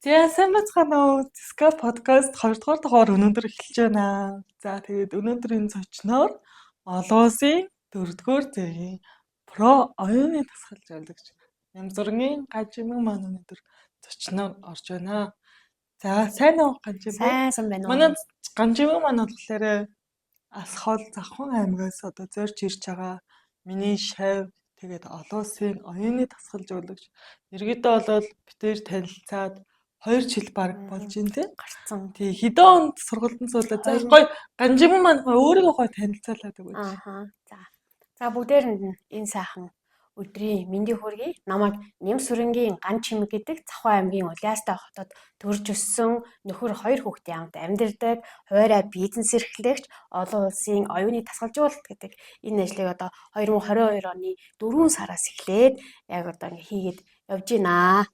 За сайн бацгаана уу. Ска подкаст 2 дугаар дугаар өнөөдөр эхэлж байна. За тэгээд өнөөдрийн зочноор олон улсын 4-р зэргийн про оюуны тасгалж явуулагч Нямзургийн Гажимаг маань өнөөдөр зочноор орж байна. За сайн уу Гажимаг? Сайн байна уу? Манай Гажимаг маань болохоор Ас хол Завхан аймгаас одоо зорж ирж байгаа миний шавь тэгээд олон улсын оюуны тасгалж явуулагч иргэдээ болоод битээр танилцаад 2 жил баг болж байна тий. Гарцсан. Тий хэдэн онд сургалтын суулаа. За гоё Ганжиман маань өөрийгөө гоё танилцуулаад өгөөч. За бүгдээрэнд нь энэ сайхан өдрийн мэндийг хүргэе. Намайг Нямсүрэнгийн Ган Чимэг гэдэг Завхан аймгийн Улаастай хотод төрж өссөн нөхөр 2 хүүхдийн хамт амьдардаг, хуваарай бизнес эрхлэгч, олон улсын оюуны тасгалжуулалт гэдэг энэ ажлыг одоо 2022 оны 4 сараас эхлээд яг одоо ингээ хийгээд явж байна.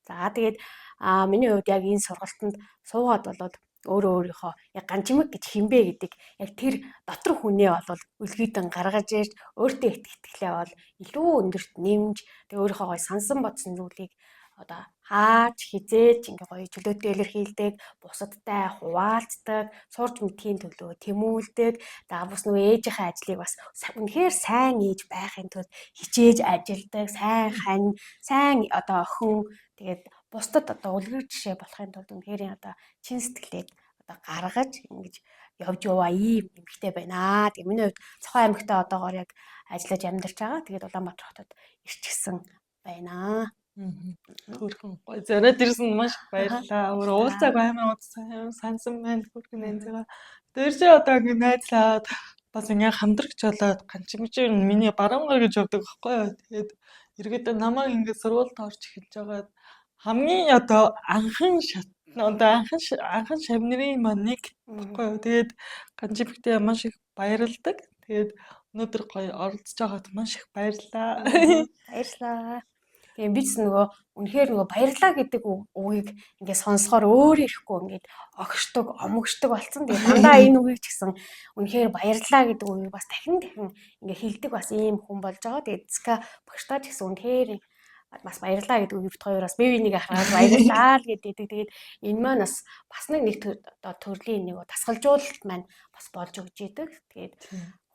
За тэгээд миний хувьд яг энэ сургалтанд суугаад болоод өөрийнхөө яг Ганжимаг гэж хинбэ гэдэг яг тэр дотор хүнээ болол үлгийдэн гаргаж ирж өөртөө итгэлээ бол илүү өндөрт нэмж тэгээ өөрийнхөө гоё сансан бодсон зүйлийг одоо хаач хизээч ингээ гоё чөлөөтэй илэрхийлдэг, бусадтай хуваалцдаг, сурч мэдхийн төлөө тэмүүлдэг. За бус нөгөө ээжийнхээ ажлыг бас үнэхээр сайн ээж байхын тулд хичээж ажилдаг, сайн хань, сайн одоо охин тэгээд бусдад одоо үлгэр жишээ болохын тулд үнэхээр одоо чин сэтгэлээ одоо гаргаж ингэж явж яваа ийм эмэгтэй байна. Тэгээ миний хувьд Завхан аймагтаа одоогоор яг ажиллаж амьдарч байгаа. Тэгээд Улаанбаатар хотод ирчихсэн байна. Төрхөн гоё зориод ирсэн маш их баярлалаа. Өөр уулзааг амар сансан байна хүрхэн нэнзэгаа. Дээрээ одоо ингэ найзлаад бас ингэ хамдрагч болоод Ганжимжийн миний баруун гар гэж явдаг байхгүй юу. Тэгээд иргэдээ намайг ингэ сургуульд орж эхэлж байгаа хамгийн одоо анхан шавнырын маань нэг баггүй юу. Тэгээд Ганжимагтээ маш их баярлдаг. Тэгээд өнөөдөр гоё оролцож байгаад маш их баярлалаа. Баярлалаа. Тэгээ би ч нөгөө үнэхээр нөгөө баярлалаа гэдэг үгийг ингээ сонсохоор өөр ирэхгүй ингээд огшдог, омогшдог болсон. Тэгээ дандаа энэ үгийг ч гэсэн үнэхээр баярлалаа гэдэг үгийг бас дахин ингээ хэлдэг бас ийм хүн болж байгаа. Тэгээд Ска багштаа ч гэсэн үнэхээр бас баярлалаа гэдэг үгийг бит хоёроос бие бинийгээ хараад баярлалаа л гэдэг. Тэгээд энэ маань бас нэг төрлийн нэг тасгалжуулалт маань бас болж өгч идэг. Тэгээд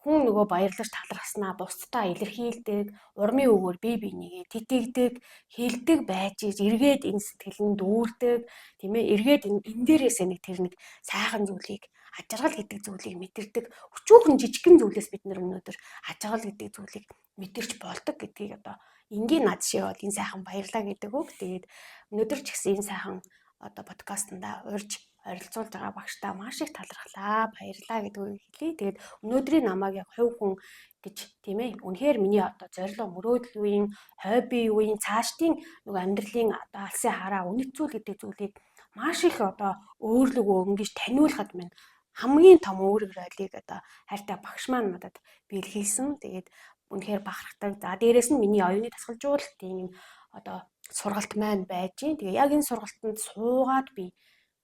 хүн нөгөө баярлаж талархснаа бусдаа илэрхийлдэг, урмын өгөөр бие бинийгээ тэтгдэг, хэлдэг байж эргээд энэ сэтгэл нь дүүрдэг, тийм ээ, эргээд энэ дээрээсээ нэг тэр нэг сайхан зүйлийг ажиргал гэдэг зүйлийг мэдэрдэг. Өчүүхэн жижигхэн зүйлээс бид нар өнөөдөр ажиргал гэдэг зүйлийг мэдэрч болдог гэдгийг одоо энгийн над шиг бол энэ сайхан баярлаа гэдэг үг. Тэгээд өнөөдөр ч гэсэн энэ сайхан одоо подкастнда урьж оролцуулж байгаа багштаа маш их талархлаа, баярлалаа гэдэг үгийг хэлье. Тэгээд өнөөдрийн намайг яг хувь хүн гэж тийм ээ. Үнэхээр миний одоо зорилго мөрөөдөл үеийн, хобби үеийн, цаашдын нөгөө амьдралын одоо алсын хараа үнэт зүйл гэдэг зүйлийг маш их одоо өөрлөгөө өнгөж таниулахад минь хамгийн том үүрэг ролийг одоо хайртай багш маань надад бэлгэлсэн. Тэгээд үнэхээр бахархдаг. За дээрэс нь миний оюуны тасгалжуулалтын одоо сургалт маань байж гин. Тэгээ яг энэ сургалтанд суугаад би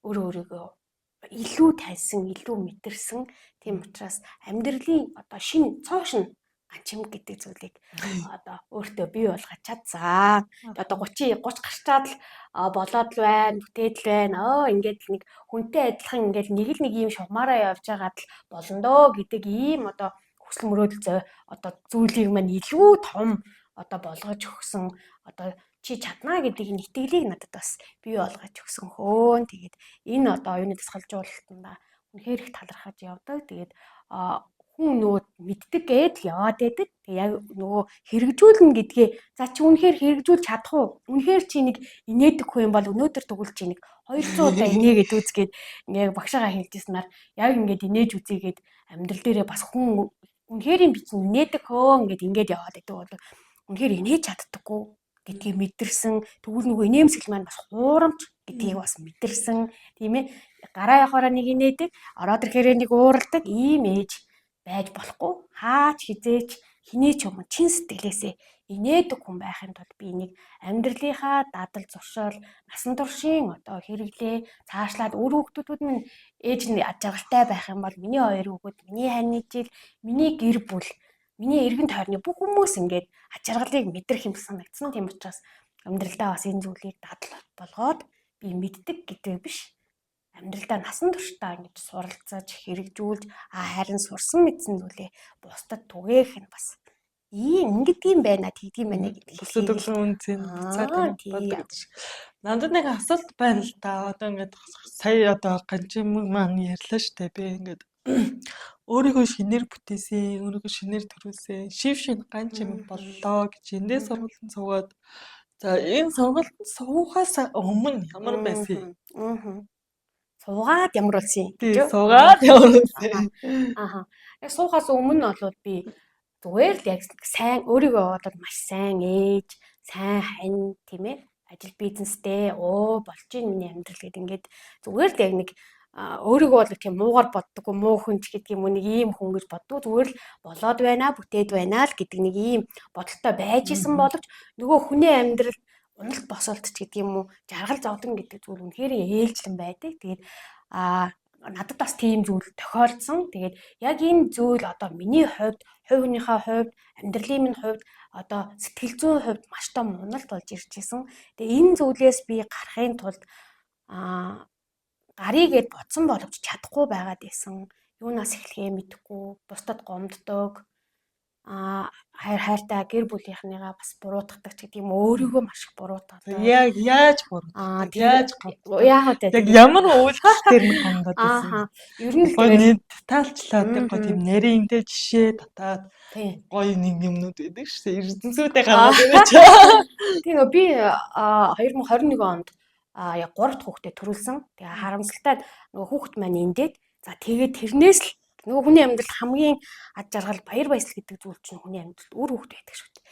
өөрийгөө илүү таньсан, илүү мэдэрсэн. Тийм учраас амьдралын одоо шинэ цоошин Ганжимаг гэдэг зүйлийг одоо өөртөө бий болгож чадсан. Одоо 30 гарчаад л болоод л байна, бүтээдл байна. Ингээд нэг хүнтэй адилхан ингээд нэг ийм шугамаараа явж байгаад л болно доо гэдэг ийм одоо хүсэл мөрөөдөл одоо зүйлийг маань илүү том одоо болгож өгсөн. Одоо чи чадна гэдэг энэ итгэлийг надад бас бий болгож өгсөн хөөн. Тэгээд энэ одоо оюуны тасгалжуулалтанда үнэхээр их талархаж явдаг. Тэгээд хүн нөгөө мэддэг гээд л яваад байдаг. Тэгээ яг нөгөө хэрэгжүүлнэ гэдгээ за чи үнэхээр хэрэгжүүлж чадах уу? Үнэхээр чи нэг инээдэг хүн юм бол өнөөдөр тэгвэл чи нэг 200 удаа инээгээд үзгээд ингээ багшаагаа хэлжсэнаар яг ингээд инээж үзээгээд амьдрал дээрээ бас хүн үнэхээр би чи инээдэг хөө ингээд яваад байдаг бол үнэхээр инээж чаддаггүй гэдгийг мэдэрсэн. Тэгвэл нөгөө инээмсэл маань бас хуурамч гэдгийг бас мэдэрсэн. Тийм ээ. Гараа явахаараа нэг инээдэг, ороод ирэхээр нэг уурладаг ийм ээж байж болохгүй. Хаач хизээч хинээч юм чин сэтгэлээсээ инээдэг хүн байхын тулд би нэг амьдралынхаа дадал зуршил, насан туршийн одоо хэрэглээ цаашлаад өөр хүүхдүүд минь ээж нь ажиглалтай байх юм бол миний 2 хүүхэд, миний хань жил, миний гэр бүл, миний эргэн тойрны бүх хүмүүс ингээд ачааргалыг мэдрэх юм санагдсан. Тийм учраас амьдралдаа бас энэ зүйлийг дадал болгоод би мэддэг гэдэг биш. Амьдралдаа насан туршдаа ингэж суралцаж хэрэгжүүлж харин сурсан мэдсэн зүйлээ бусдад түгээх нь бас ингэдэг юм байна тэгдэг юм байна гэдэг Бусад өглөө үнцэн буцаад тийм. байдаг. Надад нэг асуулт байна л да. Одоо ингээд сая одоо ганжимэг маань ярьлаа штэ. Би ингээд өөрийгөө шинээр бүтээсэн, өөрийгөө шинээр төрүүлсэн, шив ганжимэг боллоо гэж эндээ сургалтанд суугаад за энэ сургалтанд суухаас өмнө ямар байсан юм? Суугаад ямар болсон юм тий суугаад ямар байсан. Яг суухаас өмнө бол би зүгээр л яг сайн өөрийгөө одоо маш сайн ээж, сайн хань тийм ээ ажил бизнестэй болж ийн миний амьдрал гэдэг ингээд зүгээр л яг нэг өөрийгөө бол тийм муугар боддоггүй муу хүнч гэдэг юм уу нэг ийм хүн гэж боддог зүгээр л болоод байна бүтээд байна л гэдэг нэг ийм бодолтой байж исэн боловч нөгөө хүний амьдрал уналт босолтч гэдэг юм уу жаргал зовдон гэдэг зүйл үнэхээр ээлжлэн байдаг. Тэгээд надад бас тийм зүйл тохиолдсон. Тэгээд яг энэ зүйл одоо миний хувьд, хувь хүнийхээ хувьд, амьдралын минь хувьд одоо сэтгэл зүйн хувьд маш том уналт болж ирж байсан. Тэгээд энэ зүйлээс би гарахын тулд гарыгээд бодсон боловч чадахгүй байгаад байсан. Юунаас эхлэхээ мэдэхгүй, бусдад гомддог. Хайртай гэр бүлийнхнийгаа бас буруутгадаг ч гэдэг юм өөрийгөө маш их буруутгадаг. Яг яаж буруутгадаг? Яаж яг ямар үйлдэлээр нь гомдоод байсан? Ер нь гоё детальчлаад гоё тийм нарийнтэй жишээ татаад гоё нэг юмнууд байдаг шүү дээ. Эрдэнэсүүдээ гаргаад байна ч. Тийм би 2021 онд яг 3 дахь хүүхдээ төрүүлсэн. Тэгээ харамсалтай нөгөө хүүхэд маань эндээд за тэгээд тэрнээс л нөгөө хүний амьдрал хамгийн ад жаргал баяр баясгал гэдэг зүйл чинь хүний амьдралд үр хүүхэд байдаг шүү дээ.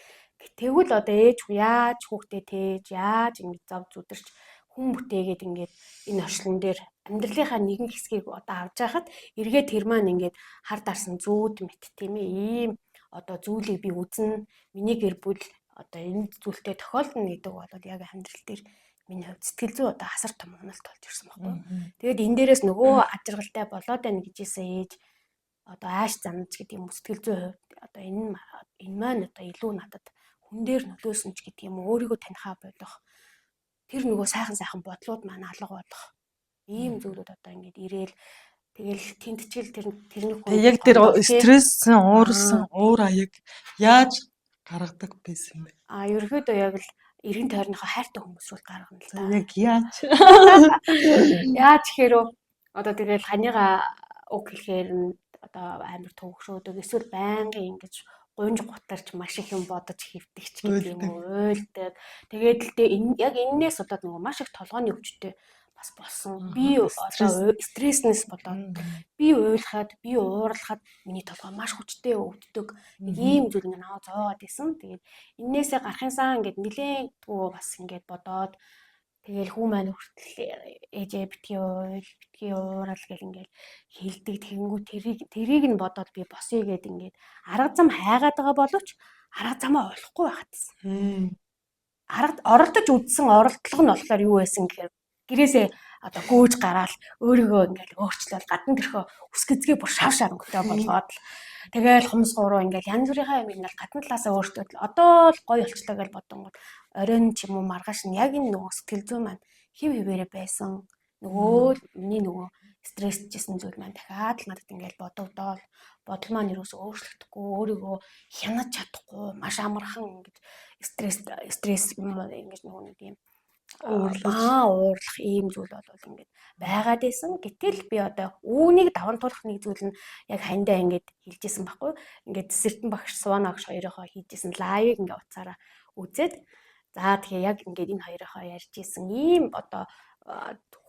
Тэгвэл одоо ээж яаж хүүхдээ тээж яаж ингэж зав зүдэрч хүн бүтээгээд ингээд энэ орчлон дээр амьдралынхаа нэгэн хэсгийг одоо авч яхад эргээд тэр маань ингээд хар дарсан зүүд мэт тийм ээ ийм одоо зүйлийг би үзнэ миний гэр бүл одоо энэ зүйлтэй тохиолдно гэдэг бол яг амьдрал дээр миний хувьд сэтгэл зүй одоо асар том уналт болж ирсэн байхгүй. Тэгээд энэ дээрээс нөгөө ад жаргалтай болоод байна гэжсэн ээж одоо ааш замж гэдэг юм сэтгэл зүй хувьд одоо энэ маань одоо илүү надад хүн дээр нөлөөсөн ч гэдэг юм өөрийгөө танихаа болох тэр нөгөө сайхан бодлууд маань алга болох ийм зүйлүүд одоо ингээд ирээл тэгэл тэнцчил тэрний хүн яг тэр стрессэн уурсан уур аяг яаж гаргадаг байсан бэ? Ерөөдөө яг л эргэн тойрныхоо хайртай хүмүүс рүү гаргана л да. Яг яаж? Яаж гэхээр одоо тэгэл ханыгаа үг хэлэхээр нь одоо амар төвөгшөөдөг эсвэл байнгын ингэж гунж гутарч маш их юм бодож хэвдэгч гэдэг юм уу уйлдаг. Тэгээд л яг энээс болоод нөгөө маш их толгойн өвчтөй бас болсон. Би одоо стресснес болоод би уйлахад, би уурлахад миний толгой маш хүчтэй өвддөг. Нэг ийм зүйл ингээ наваа зоогоод исэн. Тэгээд энээсээ гарахын сан ингээд нилээнгүй бас ингээд бодоод тэгэл хүү маань хүртэл ээжээ битгий уурал гэл ингээд хилдэг тэгэнгүү тэрийг нь бодоод би босъё гэд ингээд арга зам хайгаад байгаа боловч арга замаа олохгүй байхадсан. Арга оролдож үдсэн оролдлого нь болохоор юу байсан гэхээр гэрээсээ одоо гөөж гараал өөрийгөө ингээд өөрчлөөл гадна төрхөө үсгэцгээ бүр шав өнгөтэй болгоод тэгэл хумс гуруу ингээд янз бүрийнхаа юм ингээд гадна талаасаа өөрчлөлт одоо л гоё болчлоо гэж бодонгууд оройн ч юм уу маргааш нь яг энэ нөгөө сэтгэл зүй маань хив хивээрээ байсан нөгөө миний нөгөө стрессжсэн зүйл маань дахиад л надад ингээд бодогдоод бодол маань юусоо өөрчлөгдөхгүй өөрийгөө хянаж чадахгүй маш амархан ингээд стресс ингэж нөгөө нэг юм уурлах ийм зүйл бол ингээд байгаад байсан. Гэтэл би одоо үүнийг даван туулах нэг зүйл нь яг хандаа ингээд хэлжсэн байхгүй. Ингээд Сэртэн багш Сувана багш хоёроо хийжсэн лайвыг ингээд уцаараа үзээд за тэгээ яг ингээд энэ хоёроо ярьж исэн ийм одоо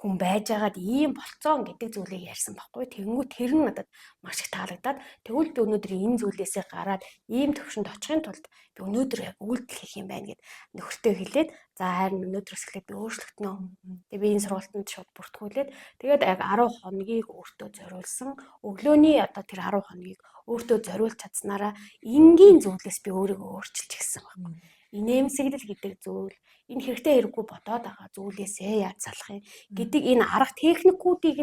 хүн байж байгаад ийм болцоо гэдэг зүйлийг ярьсан байхгүй. Тэгэнгүүт тэр нь надад маш их таалагдаад тэгвэл би өнөөдөр энэ зүйлээсээ гараад ийм төвшөнд очихын тулд би өнөөдөр яг үйлдэл хийх юм байна гэд нөхөртөө хэлээд за харин өнөөдрөөс эхлээд би өөрчлөгдөнө. Тэгээ би энэ сургалтанд шууд бүртгүүлээд тэгээд яг 10 хоногийг өөртөө зориулсан. Өглөөний одоо тэр 10 хоногийг өөртөө зориулж чадсанараа энгийн зүйлээс би өөрийгөө өөрчилж гисэн байхгүй. Инээмсэглэл гэдэг зүйл энэ хэрэгтэй хэрэггүй бодоод байгаа зүйлээсээ яаж салах юм гэдэг энэ арга техникүүдийг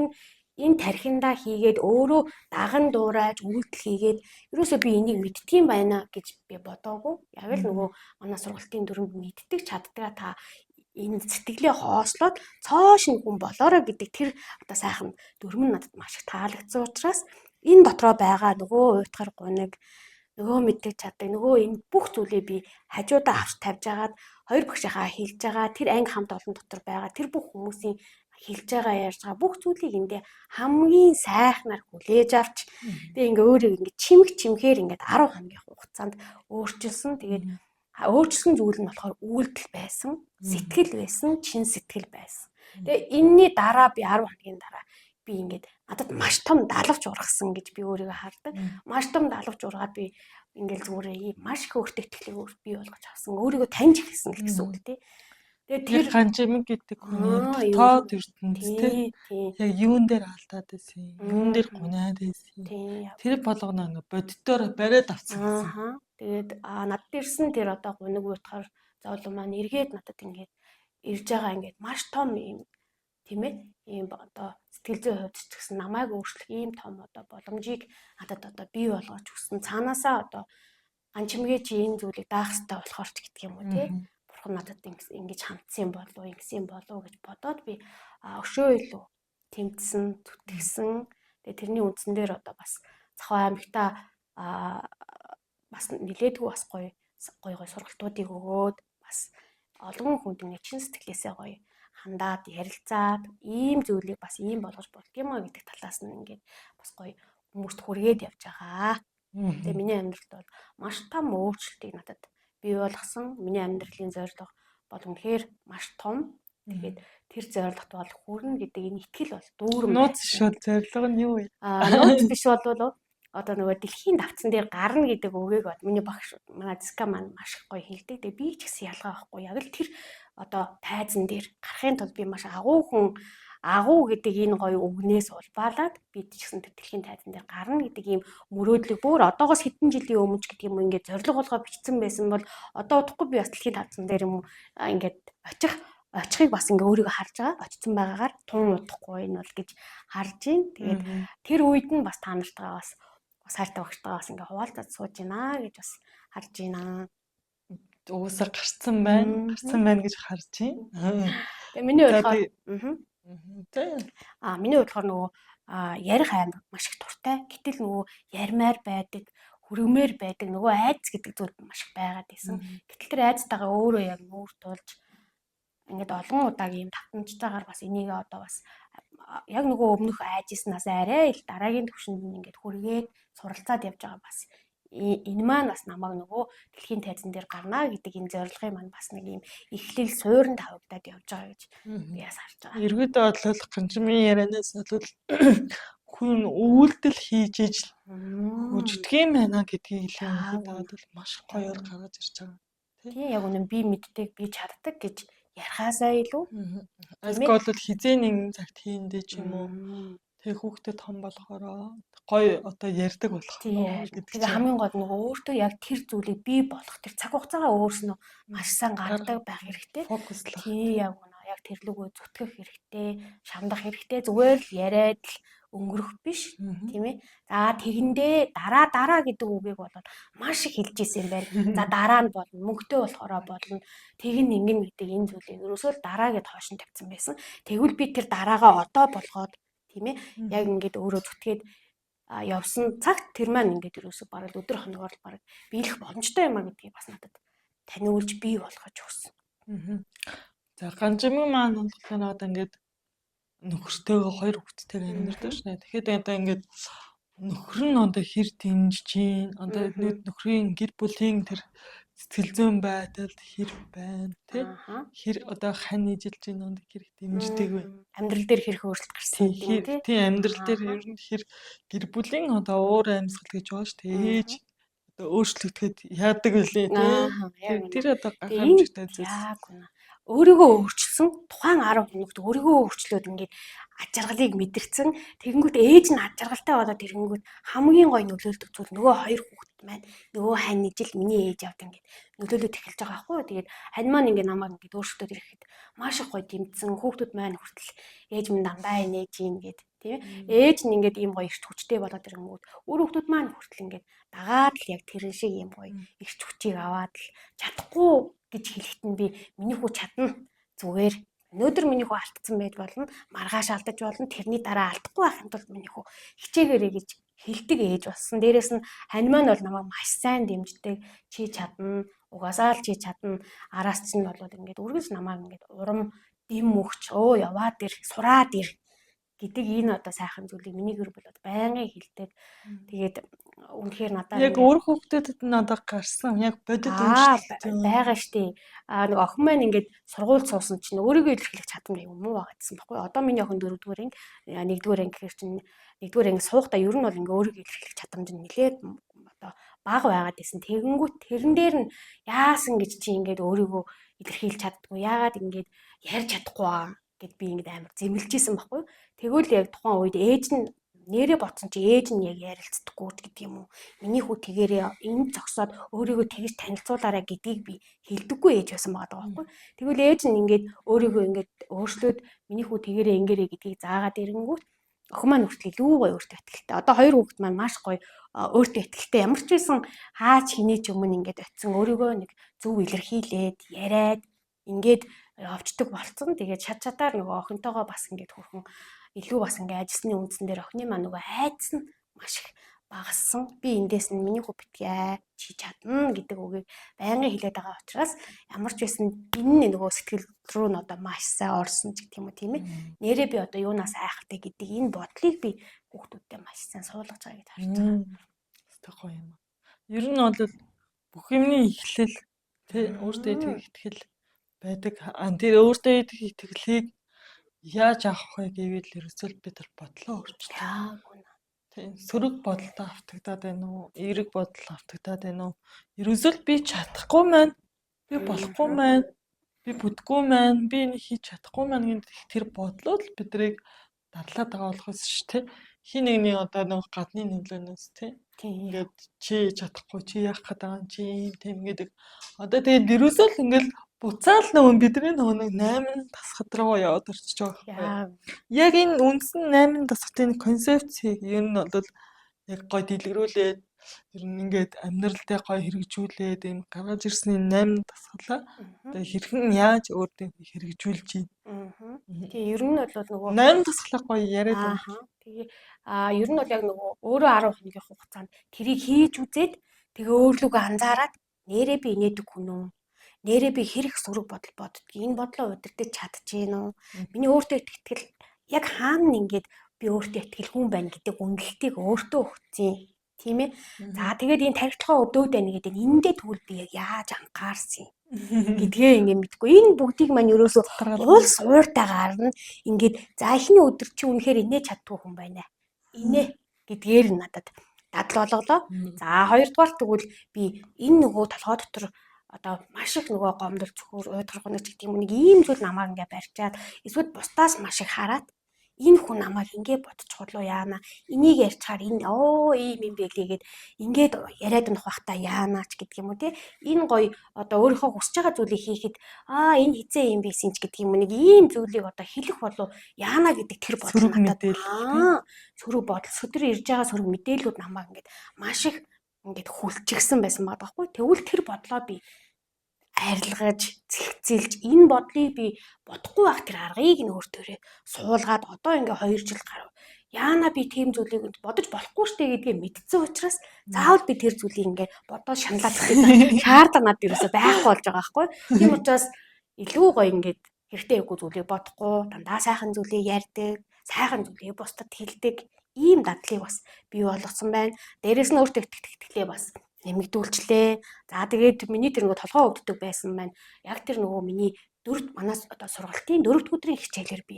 энэ тархиндаа хийгээд өөрөө даган дуурайж үйлдэл хийгээд ерөөсөө би энийг мэдтгийм байна гэж би бодоогүй. Яг л нөгөө манай сургалтын дүрмд мэддэг чаддгаа та энэ сэтгэлээ хоослоод цоош нэг хүн болоорой гэдэг тэр одоо сайхан дүрм нь надад маш их таалагдсан учраас энэ дотроо байгаа нөгөө уйтгар гуниг нөгөө мэддэг чаддаг нөгөө энэ бүх зүйлээ би хажуудаа авч тавьж агаад хоёр багшийнхаа хэлж байгаа тэр анги хамт олон дотор байгаа тэр бүх хүмүүсийн хэлж байгаа ярьж байгаа бүх зүйлийг эндээ хамгийн сайхнаар хүлээж авч тэгээ ингээ өөрөө ингээ чимхээр ингээ 10 хоногийн хугацаанд өөрчилсөн. Тэгээд өөрчлсөн зүйл нь болохоор үйлдэл байсан, сэтгэл байсан, чин сэтгэл байсан. Тэгээ энэний дараа би 10 хоногийн дараа би ингээд надад маш том далавч ургасан гэж би өөрийгөө хардаг. Маш том далавч ургаад би ингээл зүгээр маш их өөртөө итгэлийг бий болгож авсан. Өөрийгөө таньж эхэлсэн гэсэн үг тий. Тэгээд тэр ганжимэг гэдэг хүний тоо ертөнцтэй яг юун дээр алдаад байсан, юун дээр гунаад байсан. Тэр болгоно ингээ боддоор бариад авсан гэсэн. Тэгээд надад ирсэн тэр одоо гуниг уутахаар зовлон маань эргээд надад ингээд ирж байгаа ингээд маш том юм тийм ээ ийм одоо сэтгэл зүйн хувьд ч гэсэн намайг өөрчлөх ийм том одоо боломжийг надад одоо бий болгож өгсөн. Цаанаасаа одоо ганчимгээ чи энэ зүйлийг даах хэрэгтэй болохоор ч гэдэг юм уу тий. Бурхан надад ингэж хандсан болов уу, ингэсэн болов уу гэж бодоод би өшөө илүү тэмцсэн, зүтгэсэн. Тэгээ тэрний үндсэн дээр одоо бас Цахаа аймагта бас нилээдгүй бас гоё сургалтуудыг өгөөд бас олон хүнд нэг чин сэтгэлээсээ гоё хандаад ярилцаад ийм зүйлийг бас ийм болгож болдгиймээ гэдэг талаас нь ингээд бас гоё хүмүүст хүргээд явж байгаа. Тэгээ миний амьдралд бол маш том өөрчлөлтийг надад бий болгосон. Миний амьдралын зорилго бол үнэхээр маш том. Тэгээд тэр зорилгот бол хүрнэ гэдэг энэ итгэл бол дүүрэн байна. Нууц шүү зорилго нь юу вэ? Нууц биш бол одоо нөгөө дэлхийн давтсан дээр гарна гэдэг үгийг бод миний багш манай Зиска маань маш их гоё хэлдэг. Тэгээ би ч гэсэн ялгаа байхгүй. Яг л тэр одоо тайзан дээр гарахын тулд би маш агуу гэдэг энэ гоё үгнээс улбаалаад би ч гэсэн тэр дэлхийн тайзан дээр гарна гэдэг ийм мөрөөдлөг бүр одоогоос хэдэн жилийн өмнө ч гэдэг юм ингээд зориг болгоо бичсэн байсан бол одоо удахгүй би бас дэлхийн тайзан дээр юм ингээд очихыг бас ингээ өөрийгөө харж байгаа. Очсон байгаагаар тун удахгүй энэ бол гэж харж байна. Тэгээд тэр үед нь бас та нартайгаа бас хайртай багштайгаа бас ингээ хуваалцаад сууж байна гэж бас харж байна. Уусаа гарцсан байна гэж харж байна. Тэгээ миний болохоор миний болохоор нөгөө ярих аймаг маш их дуртай. Гэтэл нөгөө ярмаар байдаг, хүргмээр байдаг нөгөө айц гэдэг зүйл маш их байгаад байсан. Гэтэл тэр айцтайгаа өөрөө яг нүүр тулж ингээд олон удаагийн татамжтайгаар бас энийг одоо бас яг нөгөө өмнөх айжснаас арай ил дараагийн төвшөнд ингээд хүргээд суралцаад явж байгаа бас энэ маань бас намайг нөгөө дэлхийн тайзан дээр гарна гэдэг энэ зорилгын маань бас нэг юм эхлэл суурьнд тавигдаад явж байгаа гэж би бас харж байгаа. Эргүүдээ бодлол ганчмын ярианаас бол хүн үйлдэл хийж ижил хүждэг юм байна гэдгийг хэлээд бол маш гоёор гаргаж ирж байгаа. Тийм яг үнэн би мэддэг, би чаддаг гэж ярихаасаа илүү аск бол хизээ нэгэн цагт хийндэ ч юм уу тэг хүүхдэд том болохоор гоё одоо ярьдаг болох гэдэг. Хамгийн гол нь өөртөө яг тэр зүйлийг бий болох тэр цаг хугацаагаа өөрснөө маш сайн гаргадаг байх хэрэгтэй. Фокуслах. Тийм яг үнэ. Яг тэр лүгөө зүтгэх хэрэгтэй, шамдах хэрэгтэй. Зүгээр л яриад л өнгөрөх биш, тийм ээ. За тэгэндээ дараа гэдэг үгийг бол маш их хэлж ирсэн юм байна. За дараа нь болно, мөнгөтэй болохороо болно. Тэгин ингэн гэдэг энэ зүйлийг ерөөсөө л дараагээд хойш нь тавьсан байсан. Тэгвэл би тэр дараагаа одоо болгоод тийм ээ. Яг ингээд өөрөө зүтгээд явсан цагт тэр маань ингээд ерөөсөө бараг өдөр хоногоор л бараг биелэх боломжтой юм а гэдгийг бас надад таниулж бий болгож өгсөн. За ганжимын маань болохоор одоо ингээд нөхөртөөгөө хоёр хүүхэдтэйгээ амьдардаг шнэ. Тэгэхэд одоо ингээд нөхөр нь одоо хэр дэмжиж чинь одоо нөхрийн гэр бүлийн тэр сэтгэл зүйн байдал хэр байна тий хэр одоо хань нийжилж чинь онд хэр дэмждэг вэ? Амьдрал дээр хэр өөрчлөлт гарсан тийм тий амьдрал дээр ер нь хэр гэр бүлийн одоо уур амьсгал гэж байгаа шүү дээ. Ээж одоо өөрчлөгдөд яадаг үлээ тий тэр одоо гайхамшигтай зүйл. Яг үнэ. Өөрийгөө өөрчилсөн тухайн 10 хоногт өөрийгөө өөрчлөөд ингээд аж аргалыг мэдэрсэн. Тэгэнгүүт ээж нь аж аргалтай болоод тэгэнгүүт хамгийн гой нөлөөлдөг зүйл нөгөө хоёр хүүхэд маань нөгөө хань ижил миний ээж явд ингээд нөлөөлөд эхэлж байгаа байхгүй. Тэгээд хань маань ингээд намайг ингээд өөрчлөлтөд ирэхэд маш их гой дэмжсэн. Хүүхдүүд маань хүртэл ээж минь дандаа нээж юм гээд тийм ээж нь ингээд ийм гоё ирч хүчтэй болоод ирэнгүүт өөр хүүхдүүд маань хүртэл ингээд дагаад л яг тэрэн шиг ийм гоё ирч хүчийг аваад л чадахгүй гэж хэлэхэд нь би миний хүү чадна зүгээр өнөөдөр миний хүү алдсан байж болно, маргааш алдаж болно, тэрний дараа алдахгүй байхын тулд миний хүү хичээгээрэй гэж хэлдэг ээж болсон. Дээрээс нь хань маань бол намайг маш сайн дэмждэг. Чи чадна, угаасаа л чи чадна. Араас чинь бол ингээд үргэлж намайг ингээд урам дэм өгч, яваад ир, сураад ир гэдэг энэ одоо сайхан зүйлийг миний гэр бүл байнгын хэлдэг. Тэгээд үнэхээр надад Яг өөр хүүхдэд надад гарсан яг бодит өөрчлөлт байгаа штеп. Нэг охин маань ингээд сургуульд суусан чинь өөрийгөө илэрхийлэх чадамж юм уу байгаадсан баггүй. Одоо миний охин 4-р анги, 1-р анги гэхэр чинь 1-р анги суухдаа ер нь бол ингээд өөрийгөө илэрхийлэх чадамж нь нэлээд одоо бага байгаад байсан. Тэгэнгүүт тэрэн дээр нь яасан гэж чи ингээд өөрийгөө илэрхийлж чаддгүй. Яагаад ингээд ярьж чадахгүй байгаа гэд би ингээд амар зэмлэжсэн баггүй. Тэгвэл яг тухайн үед ээж нь нэрээ ботсон чи ээж нь яг ярилцдаггүй гэдэг юм уу. Миний хүү тэгээрээ энэ зогсоод өөрийгөө тэгж танилцуулаарай гэдгийг би хэлдэггүй ээж байсан байгаа байхгүй. Тэгвэл ээж нь ингээд өөрийгөө ингээд өөрчлөөд миний хүү тэгээрээ ингээрэй гэдгийг заагаад ирэнгүүт охин маань хүртэл илүү гоё өөртөө ихтэй. Одоо хоёр хүүхэд маань маш гоё өөртөө ихтэй. Ямар ч байсан хаач хинээ ч өмнө ингээд очисон өөрийгөө нэг зөв илэрхийлээд яриад ингээд явцдаг болцсон. Тэгээд чадаар нөгөө охинтойгоо бас ингээд хөрхөн илүү бас ингээд ажилласны үндсэн дээр охины маань нөгөө айдас нь маш их багассан. Би эндээс нь миний хүү битгий чи чадна гэдэг үгийг байнгын хэлээд байгаа учраас ямар ч байсан энэ нөгөө сэтгэл рүү нь одоо маш сайн орсон ч гэх юм уу тийм ээ. Нэрээ би одоо юунаас айхалтай гэдэг энэ бодлыг би хүүхдүүдтэй маш сайн суулгаж байгаа гэж харж байгаа. Тэггүй юм. Ер нь бол бүх юмний эхлэл тий өөртөө итгэл байдаг. Тэр өөртөө итгэлийг яаж авах вэ гэвэл ерөөсөө бид нар бодлоо өөрчлөө. Тийм сөрөг бодолтой автагдаад байна уу? Эерэг бодол автагдаад байна уу? Ерөөсөө би чадахгүй маань. Би болохгүй маань. Би бүдгүй маань. Би энэ хийж чадахгүй маань гэдэг тэр бодлоо л бидрийг дарлаад байгаа болохоос шүү дээ. Хин нэгний одоо нэг гадны нөлөөнөөс тийм ингээд чи чадахгүй чи яах гээд байгаа юм чи юм тийм гэдэг. Одоо тэгээд ерөөсөө л ингээд буцаал нөгөө бидний нөгөө 8 тасгад руу яваад орчиж байгаа байхгүй. Яг энэ үндсэн 8 тасгатын концепцийг ер нь бол яг гой дэлгэрүүлээд ер нь ингээд амьдралдаа гой хэрэгжүүлээд энэ гаргаж ирсний 8 тасгалаа одоо хэрхэн яаж өөртөө хэрэгжүүлж байна. Тэгээ ер нь бол нөгөө 8 тасгалаа гой яриад байна. Тэгээ ер нь бол яг нөгөө өөрөө 10 хоногийн хугацаанд тэрийг хийж үзээд тэгээ өөрлөгөө анзаараад нэрээ би инээдэг хүн үү? Нэрээ би хэрэг сөрөг бодол боддгийг энэ бодлоо удирдах чадчихээн үү? Миний өөртөө итгэл яг хаана ингээд би өөртөө итгэл хүн байна гэдэг үнэлтийг өөртөө өгсөн. Тийм ээ. За тэгээд энэ тархитлагаа өдөөд байна гэдэг эндээ тэгвэл би яг яаж анхаарсан гэдгээ ингээд мэдгүй. Энэ бүгдийг маань ерөөсөө улс ууртайгаар нь ингээд за эхний өдөр чи үнэхээр инээж чаддгүй хүн байна. Инээ гэдгээр нь надад дадал болголоо. За хоёрдугаар тэгвэл би энэ нөгөө толгой дотор одоо маш их нөгөө гомдол зөвхөр уйдгархунаж гэдэг юм нэг ийм зүйл намайг ингээ барьчаад эсвэл бусдаас маш их хараад энэ хүн намайг ингээ бодчихвол уу яана энийг ярьчаар энэ ийм юм бэлээгээд ингээд яриад унах бахта яанаач гэдэг юм уу те энэ гоё одоо өөрийнхөө хүсэж байгаа зүйлийг хийхэд энэ хизээ юм байсан ч гэдэг юм нэг ийм зүйлийг одоо хэлэх болов яана гэдэг тэр бодол надад сөрөг бодол өдөр ирж байгаа сөрөг мэдээлүүд намайг ингээд маш их ингээд хүлчихсэн байсан байхгүй тэгвэл тэр бодлоо би арилгаж зэгцэлж энэ бодлыг би бодохгүй байх тэр аргыг нь өөртөөрөө суулгаад одоо ингээ 2 жил гарав. Яана би тийм зүйлийг бодож болохгүй штэ гэдгээ мэдсэн учраас заавал би тэр зүйлийг ингээ бодоод шаналаад гэдэг шаардлага надад ерөөсөй байхгүй болж байгаа байхгүй. Тийм учраас илүү гоё ингээд хэрэгтэй яггүй зүйлийг бодохгүй дандаа сайхан зүйлийг ярьдаг, сайхан зүйлийг бусдад хэлдэг ийм дадлыг бас бий болгосон байна. Дээрээс нь өөртөө итгэлээ бас нэмэгдүүлчлээ. За тэгээд миний тэр нөгөө толгой өвддөг байсан маань яг тэр нөгөө миний манаас одоо сургалтын 4-р өдрийн хичээлээр би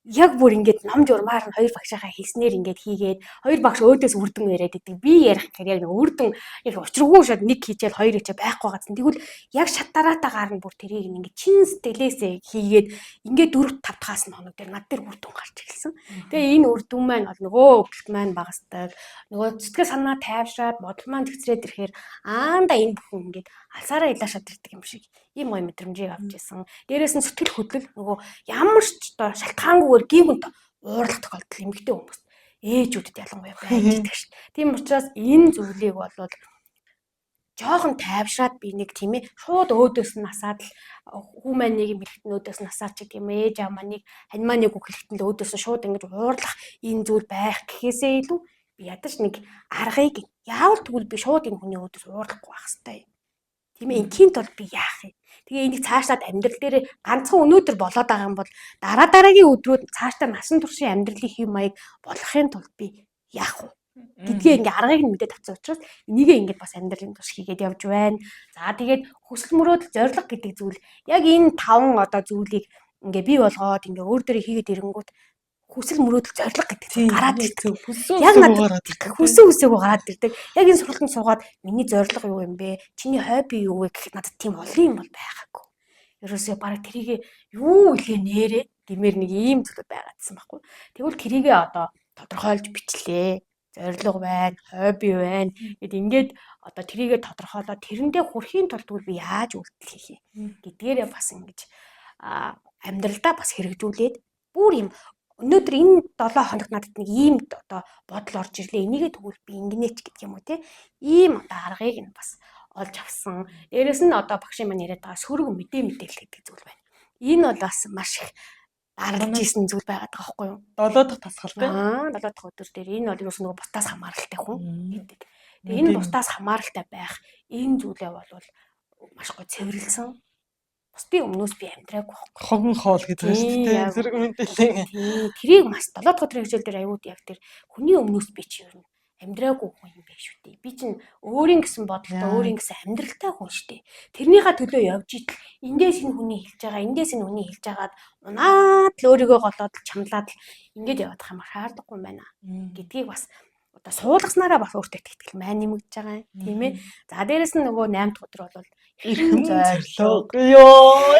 яг бүр ингээд ном журмаар нь 2 багшийнхаа хэлснээр ингээд хийгээд 2 багш өөдөөс үрдэн яриад идэг. Би ярих гэхээр яг үрдэн яг учиргүй шууд нэг хийчихэл 2 хийчихэ байхгүй газсан. Тэгвэл яг шатараатаагаар нь бүр тэрийг ингээд чин сэтгэлээсээ хийгээд ингээд 4-5 дахаас нь хоног дээр над дээр үрдэн гарч ирсэн. Тэгээ энэ үрдэн маань бол нөгөө өвдөлт маань багасдаг. Нөгөө сэтгэл санаа тайвшраад бодол маань зэгцрээд ирэхээр аанда энэ бүхэн ингээд алсаараа илаашаад ирдэг юм шиг ийм гоё мэдрэмжийг авч ирсэн. Дээрээс нь сэтгэл хөдлөл нөгөө ямар ч одоо шалтгаангүйгээр гівгэнт уурлах тохиолдол эмэгтэй хүмүүс ээжүүдэд ялангуяа байж байдаг шүү дээ. Тийм учраас энэ зүйлийг бол жоохон тайвшраад би нэг тийм ээ шууд өөдөөс нь насаад л хүү маань нэг бэлгтэн өөдөөс нь насаад ч гэдэм ээж аа маань нэг хань маань нэг хүүхэлтэнд өөдөөс нь шууд ингэж уурлах энэ зүйл байх гэхээсээ илүү би ядаж нэг аргыг яавал тэгвэл би шууд энэ хүний өөдөөс уурлахгүй байх хэвээр. Тийм ээ инхийн тулд би яах юм. Тэгээ энийг цаашлаад амьдрал дээр ганцхан өнөөдөр болоод байгаа юм бол дараагийн өдрүүд цаашдаа насан туршийн амьдралын хэв маяг болгохын тулд би яах вэ? Гэдгээ ингээ аргыг нь мэдээд авсан учраас энийгээ ингээ бас амьдралын турш хийгээд явж байна. За тэгээд хүсэл мөрөөдөл зориг гэдэг зүйл яг энэ 5 одоо зүйлийг ингээ бий болгоод ингээ өөр дөрөө хийгээд ирэнгүүт хүсэл мөрөөдөл зориг гэдэг зүйл гараад ирдэг. Яг надад хүсэн үсээгөө гараад ирдэг. Яг энэ сургалтанд суугаад миний зориг юу юм бэ? Чиний хобби юу вэ гэхэд надад тийм олон юм бол байгаагүй. Ерөөсөө баг тэрийг юу илгээ нэрээ гэмээр нэг ийм зүйл байгаадсан байхгүй. Тэгвэл тэрийгээ одоо тодорхойлж бичлээ. Зориг байна, хобби байна. Гэт ингээд одоо тэрийгэ тодорхойлоод тэрэндээ хүрэхийн тулд би яаж үйлдэл хийх юм гэдгээрээ бас ингэж амьдралдаа бас хэрэгжүүлээд бүр юм өнөөдөр энэ 7 хоног надад нэг ийм одоо бодол орж ирлээ. Энийгээ тэгвэл би ингэнэч гэдэг юм уу те. Ийм одоо аргыг нь бас олж авсан. Дээрэс нь одоо багшийн маань яриад байгаа сөрөг мэдээлэл гэдэг зүйл байна. Энэ бол бас маш их даралж ийсэн зүйл байгаад байгаа байхгүй юу? 7 дахь тасгалтай. 7 дахь өдөр дээр энэ бол ерөөс нөгөө бутаас хамааралтай хүн гэдэг. Тэгээ энэ бутаас хамааралтай байх энэ зүйлээ бол маш гоё цэвэрлсэн. Бусдын өмнөөс би амьдраагүй байхгүй. Хогн хоол гэдэг шүү дээ. Зэрэг мэдээлэл. Тэрийг маш 7 дахь өдрийн хичээл дээр аюуд яг тэр хүний өмнөөс би чи ер нь амьдраагүй хүн юм байх шүү дээ. Би чинь өөрийн гэсэн бодолтой, өөрийн гэсэн амьдралтай хүн шүү дээ. Тэрнийхээ төлөө явж идэл эндээс энэ хүний хэлж байгаа, эндээс энэ хүний хэлж байгаад унаад л өөрийгөө голоод чамлаад л ингэж явах юм шаардлагагүй юм байна гэдгийг бас одоо суулгаснараа бас өөртөө итгэл маань нэмэгдэж байгаа юм тийм ээ. За дээрэс нь нөгөө 8 дахь өдөр бол эрхэм зориг. Йоо.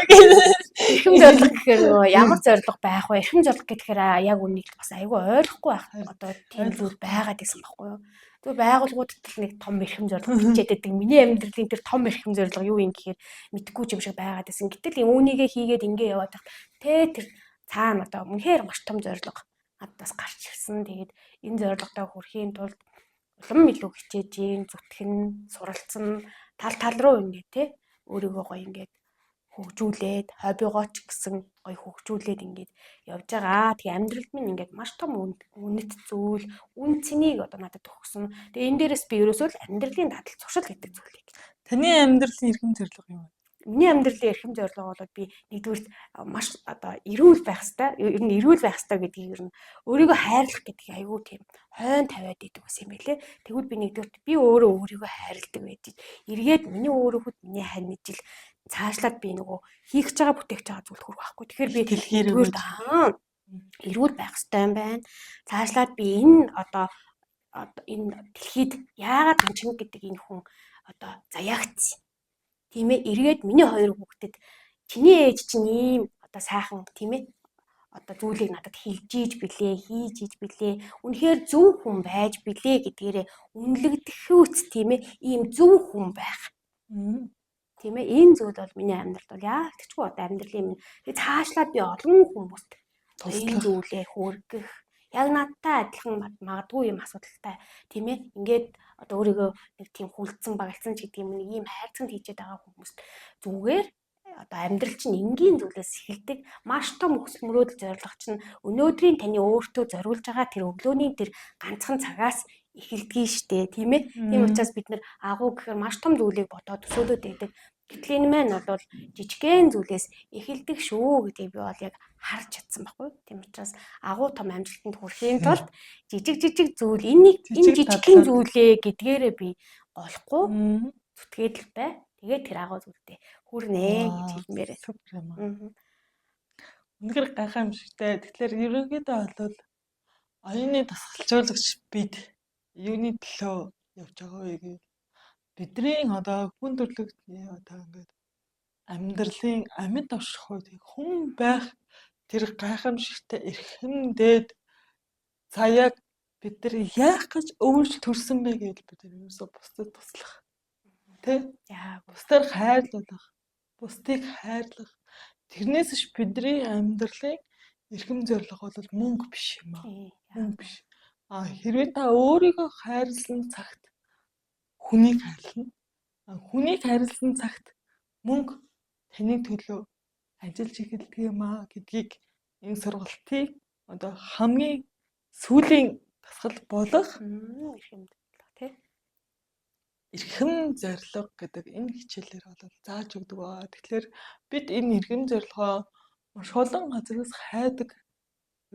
Эрхэм зориг гэхээр нөгөө ямар зориг байх вэ? Эрхэм зориг гэхээр яг үнийг бас айгүй ойлгохгүй байх. Одоо тийм зүйл байгаад байсан байхгүй юу? Тэгээ байгууллагуудад л нэг том эрхэм зориг бичээд байдаг. Миний амьдралын тэр том эрхэм зориг юу юм гэхээр мэдгүй юм шиг байгаад байсан. Гэтэл үүнийгээ хийгээд ингэ яваад тах тэр цаана одоо үнэхээр маш том зориг надаас гарч ирсэн. Тэгээд энэ зорилготой хүрэхийн тулд улам илүү хичээж ийн, зүтгэн, суралцсан тал руу ингээд те өөрийгөө гоё ингээд хөгжүүлээд хоббигоо ч гэсэн гоё хөгжүүлээд ингээд явж байгаа. Тэгээ амьдралд минь ингээд маш том үнэт зүйл, үн цэнийг одоо надад өгсөн. Тэгээ энэ дээрээс би ерөөсөө л амьдралын дадал зуршил гэдэг зүйлийг. Таны амьдралын эрхэм зориг юу вэ? Миний амьдралын эрхэм зориг бол би нэгдүгээр маш одоо эрүүл байх хэвээр, ер нь эрүүл байх хэвээр гэдгийг ер нь өөрийгөө хайрлах гэдэг айгүй тийм хойно тавиад идэв гэсэн юм байлээ. Тэгвэл би нэгдүгээр би өөрөө өөрийгөө хайрладаг байж. Эргээд миний өөрөөхөд миний хань ижил цаашлаад би нөгөө хийх гэж байгаа бүтээгч байгаа зүйл хүрэх байхгүй. Тэгэхээр би тэгхээр эрүүл байх хэвээр юм байна. Цаашлаад би энэ одоо энэ дэлхийд яагаад ханчиг гэдэг энэ хүн одоо заяагц. Тийм ээ эргээд миний хоёр хүүхдэд чиний ээж чинь ийм одоо сайхан тийм ээ одоо зүйлийг надад хэлж ийж билээ, хийж ийж билээ. Үнэхээр зөв хүн байж билээ гэдгээрээ үнэлэгдэхүүц тийм ээ ийм зөв хүн байх. Тийм ээ энэ зүйл бол миний амьдралд бол яг тэгчгүй одоо амьдралын минь тэгээ цаашлаад би олон хүмүүст энэ зүйлээ хүргэх яг надтай адилхан магадгүй юм асуудалтай тийм ээ ингээд одоо өөрийгөө нэг тийм хүлцэн багалцсан ч гэдэг юм нэг ийм хайрцагт хийжээд байгаа хүмүүст зүгээр одоо амьдрал чинь энгийн зүйлээс эхэлдэг маш том хүсэл мөрөөдөл зорилго чинь өнөөдрийн таны өөртөө зориулж байгаа тэр өглөөний тэр ганцхан цагаас эхэлдэг штэ тийм ээ тийм учраас бид нар агуу гэхээр маш том зүйлийг бодоод төсөөлөд байдаг. Гэтэл энэ маань бол жижигхэн зүйлээс эхэлдэг шүү гэдгийг би бол яг харж чадсан байхгүй. Тийм учраас агуу том амжилтанд хүрэхийн тулд жижиг зүйл энэ жижигхэн зүйлээ гэдгээрээ би голохгүй зүтгээд л бай. Тэгээд тэр агуу зүйлдээ хүрнэ гэж хэлмээр байна. Үнэхээр гайхамшигтай. Тэгэхээр ерөнхийдөө бол оюуны дасгалжуулагч бид юуны төлөө явж байгаа вэ гэвэл бидний одоо хүн төрлөختний одоо ингээд амьдралын амьд оршихуйд хүн байх тэр гайхамшигтай эрхэм дээд цаяаг бид нар яах гэж өвөрч төрсөн бэ гэж бид нар ерөөсөө бусдад туслах. Тэ? Бусдаар хайрлуулах, бусдыг хайрлах. Тэрнээс ч бидний амьдралын эрхэм зорилго бол мөнгө биш юм аа. Мөнгө биш. Хэрвээ та өөрийгөө хайрлсан цагт хүнийг хайрлана. Хүнийг харилсан цагт мөнгө таны төлөө ажиллаж эхэлдэг юм аа гэдгийг энэ сургалтыг одоо хамгийн сүүлийн тасгал болох эрхэм тий. эрхэм зорилго гэдэг энэ хичээлээр бол зааж өгдөг аа. Тэгэхээр бид энэ эрхэм зорилгоо маш олон газраас хайдаг.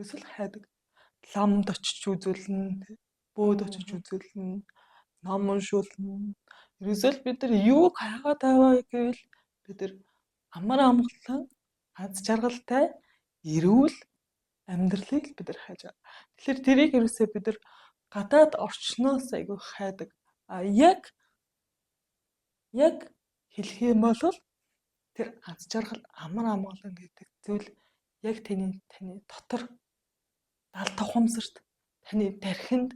Эсвэл хайдаг. Ламд очиж үзүүлнэ, бөөд очиж үзүүлнэ, ном уншуулна. Ерөөсөл бид нар юу хайгаад аваа гэвэл бид нар амар амгалан аз жаргалтай эрүүл амьдралыг бид нар хайж байгаа. Тэгэхээр тэрийг ерөөсөө бид нар гадаад орчноос айгүй хайдаг. Яг хэлэх юм бол тэр аз жаргал амар амгалан гэдэг зүйл яг таны дотор дал тухамсарт, таны тархинд,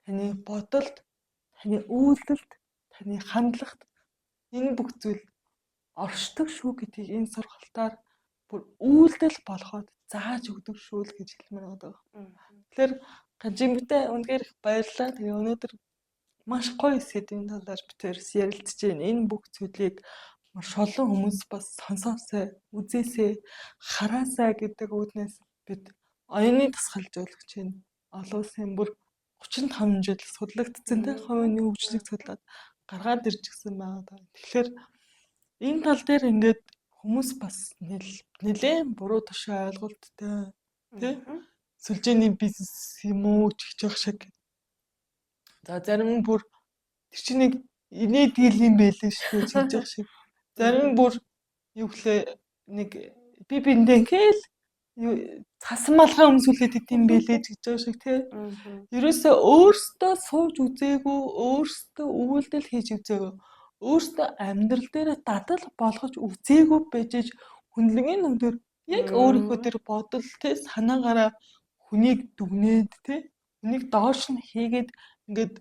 таны бодолд, таны үйлдэлд, таны хандлагт энэ бүх зүйл оршдог шүү гэдгийг энэ сургалтаар бүр үйлдэл болгоод зааж өгдөг шүү л гэж хэлмээр байгаа. Тэгэхээр гажигтай үнээр их баярлалаа. Тэгээ өнөөдөр маш гоё сэдвийн талаар битээрс ярилцж байна. Энэ бүх зүйлийг маш олон хүмүүс бас сонсоосай, үзээсэй, хараасай гэдэг үгнээс бид оюуны тасгалжуулагч байна. Олон улсын бүр 35 жил судлагдсан те хувийн хөгжлийг судлаад гаргаад ирж гисэн байгаа. Тэгэхээр энэ тал дээр ингээд хүмүүс бас нэлээд буруу тушаа ойлголттой тий сүлжээний бизнес юм уу ч гэж явах шиг. За зарим нь бүр тэр чинь нэг инээд дийл юм байлээ шүү гэж явах шиг. Зарим нь бүр юу гэхлээ нэг би биндэнгээл цасан малгай өмсүүлээд идэм байлээ гэж байгаа шиг тий. Ерөөсөө өөртөө сууж үзээгүй, өөртөө үйлдэл хийж үзээгүй. Өөртөө амьдрал дээр дадал болгож үзээгүй байж хүнлэгийн нүдээр яг өөрийнхөө тэр бодол тий санаагаараа хүнийг дүгнээд тий хүнийг доош нь хийгээд ингээд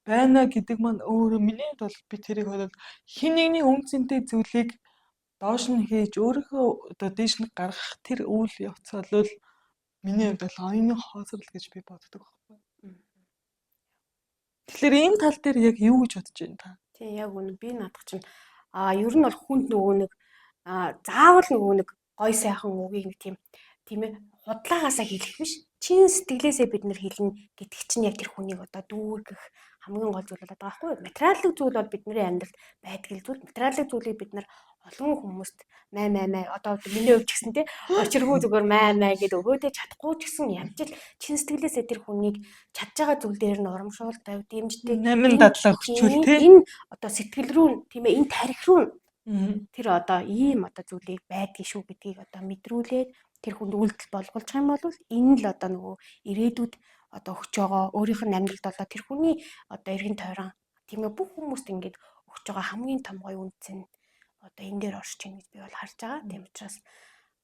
байна гэдэг маань өөрөө миний хувьд бол би тэрийг бол хин нэгний үнцэнтэй зүйлийг доош нь хийж өөрийнхөө одоо дээш нь гаргах тэр үйл явц бол миний хувьд бол оюуны хоосрол гэж би боддог байхгүй. Тэгэхээр энэ тал дээр яг юу гэж бодож байна та? Тийм яг үнэ би наадах чинь ер нь бол хүнд нөгөө нэг заавал нөгөө нэг гой сайхан үгийг нэг тийм ээ худлаагаасаа хэлэх биш. Чин сэтгэлээсээ бид нэр хэлнэ гэдэг чинь яг тэр хүнийг одоо дүүргэх хамгийн гол зүйл болоод байгаа байхгүй юу? Материалын зүйл бол бидний амьдралд байдаг зүйл. Материалын зүйлийг бид нар олон хүмүүст май одоо миний хувьд ч гэсэн тий очиргүй зүгээр май гэдэг өгөөдөө чадахгүй ч гэсэн ямжил чин сэтгэлээсээ тэр хүнийг чадж байгаа зүйл дээр нь урамшуул тавь дэмждэг 8 дадлаа хүчүүл тий энэ одоо сэтгэл рүү тийм ээ энэ тарих руу тэр одоо ийм одоо зүйлийг байдгийг шүү гэдгийг одоо мэдрүүлээд тэр хүнд үйлдэл болгуулж байгаа юм бол энэ л одоо нөгөө ирээдүйд одоо өгч байгаа өөрийнх нь амьдралд болоо тэр хүний одоо эргэн тойрон тийм ээ бүх хүмүүст ингэж өгч байгаа хамгийн том гоё үнцэн одоо энэ дээр орж ийн гэж би бол харж байгаа. Тийм учраас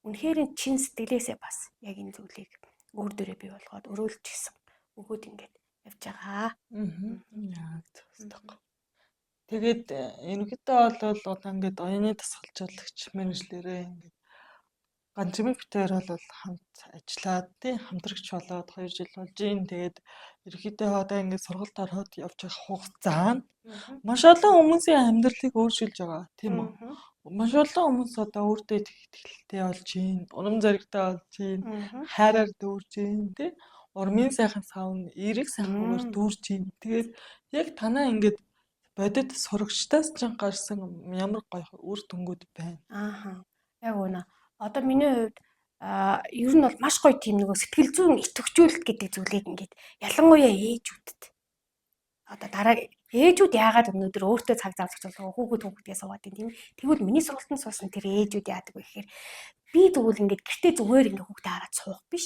үнэхээр чин сэтгэлээсээ бас яг энэ зүйлийг өөр дөрөө бий болгоод өрөөлж гисэн өгөөд ингэж явж байгаа. Яг зөв. Тэгээд ерөнхийдөө бол одоо ингээд оюуны тасгалжуулагч мэргэжлэрээ ингээд ганцмиг битээр бол хамт ажиллаад тий хамтрагч болоод 2 жил болж юм. Тэгээд ерөнхийдөө одоо ингээд сургалт ороод явж байгаа хугацаа нь маш олон хүмүүсийн амьдралыг өөрчилж байгаа тийм үү? Маш олон хүмүүс одоо өөртөө ихтэй болж юм, урам зоригтой болж юм, хайраар дүүрж юм тий урмын сайхан савн, эрэг сайхангаар дүүрж юм. Тэгээд яг танаа ингээд бодит сурагчдаас ч гарсан ямар гоё үр дүнгууд байна. Яг үнэ. Одоо миний хувьд ер нь бол маш гоё тийм нөгөө сэтгэл зүйн идэвхжүүлэлт гэдэг зүйлийг ингээд ялангуяа ээжүүдэд одоо дараа ээжүүд яагаад өнөөдөр өөртөө цаг зав зохицуулах хүүхдүүдээ суугаад юм тийм тэгвэл миний сургалтанд суусан тэр ээжүүд яадаг вэ гэхээр би тэгвэл ингээд гэртээ зүгээр ингээд хүүхдээ хараад суух биш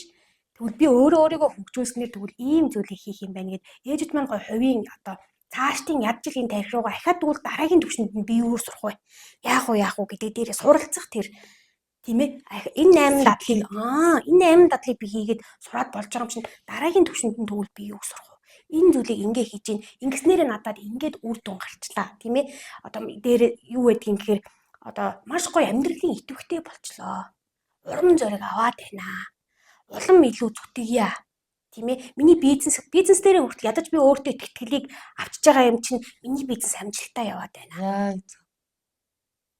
тэгвэл би өөрийгөө хөгжүүлснээр тэгвэл ийм зүйлийг хийх юм байна гэд ээжүүд маань гоё хувийн одоо цаашдын ядчилын тарих руугаа ахаад тэгвэл дараагийн түвшинд нь би юу сурах вэ яах вэ гэдэг дээрээ суралцах тэр тийм ээ энэ 8 дадлыг би хийгээд сураад болж байгаа юм чинь дараагийн түвшинд нь тэгвэл би юу сурах вэ энэ зүйлийг ингээ хийж ийн ингэснээр надад ингээд үр дүн гарчлаа тийм ээ одоо дээр юу байдгийг гэхээр одоо маш гоё амьдралын идэвхтэй болчлоо урам зориг аваад байна улам илүү зүтгэе тийм ээ. Миний бизнес дээр хүртэл ядаж би өөртөө итгэлийг авчиж байгаа юм чинь миний бизнес амжилттай яваад байна. Яа.